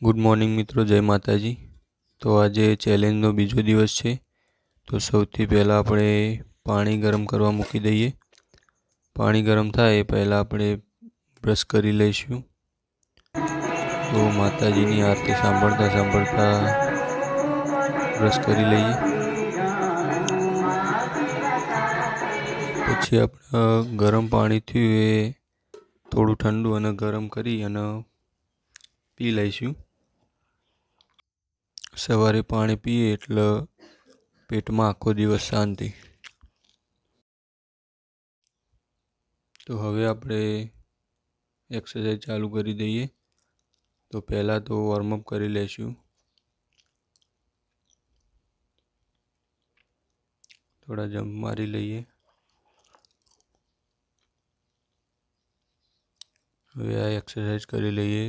Good morning મિત્રો, જય માતાજી। તો આજે ચેલેન્જનો બીજો દિવસ છે। તો સૌથી પહેલાં આપણે પાણી ગરમ કરવા મૂકી દઈએ। પાણી ગરમ થાય એ પહેલાં આપણે બ્રશ કરી લઈશું। તો માતાજીની આરતી સાંભળતા સાંભળતા બ્રશ કરી લઈએ। પછી આપણે ગરમ પાણી થયું એ થોડું ઠંડુ અને ગરમ કરી અને પી લઈશું। સવારે પાણી પીએ એટલે પેટમાં આખો દિવસ શાંતિ। તો હવે આપણે એક્સરસાઇઝ ચાલુ કરી દઈએ। તો પહેલાં તો વોર્મઅપ કરી લઈશું। થોડા જમ્પ મારી લઈએ। હવે આ એક્સરસાઇઝ કરી લઈએ।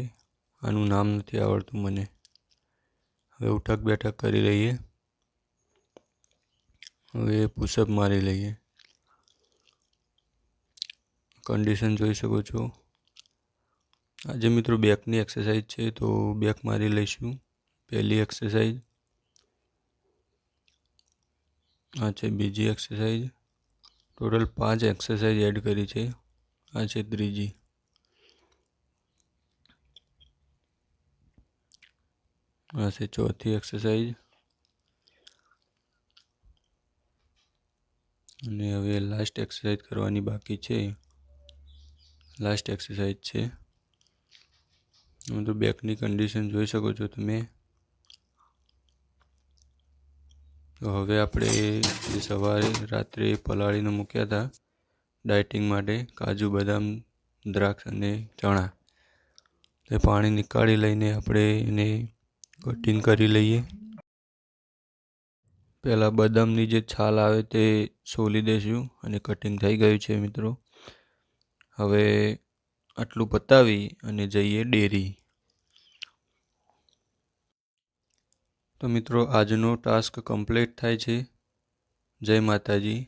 આનું નામ નથી આવડતું મને। હવે ઉઠક બેઠક કરી લઈએ। હવે પુશઅપ મારી લઈએ। કન્ડિશન જોઈ શકો છો। આજે મિત્રો બેકની એક્સરસાઇઝ છે, તો બેક મારી લઈશું। પહેલી એક્સરસાઇઝ આ છે, બીજી એક્સરસાઇઝ। ટોટલ 5 એક્સરસાઇઝ એડ કરી છે। આ છે ત્રીજી। આ છે ચોથી એક્સરસાઇઝ અને હવે લાસ્ટ એક્સરસાઇઝ કરવાની બાકી છે। લાસ્ટ એક્સરસાઇઝ છે। તો બેકની કન્ડિશન જોઈ શકો છો તમે। તો હવે આપણે જે સવારે રાત્રે પલાળીને મૂક્યા હતા ડાયટિંગ માટે, કાજુ બદામ દ્રાક્ષ અને ચણા, તે પાણી નીકાળી લઈને આપણે એને કટિંગ કરી લઈએ। પહેલાં બદામની જે છાલ આવે તે સોલી દઈશું અને કટિંગ થઈ ગયું છે મિત્રો। હવે આટલું પતાવી અને જઈએ ડેરી। તો મિત્રો આજનો ટાસ્ક કમ્પ્લીટ થાય છે। જય માતાજી।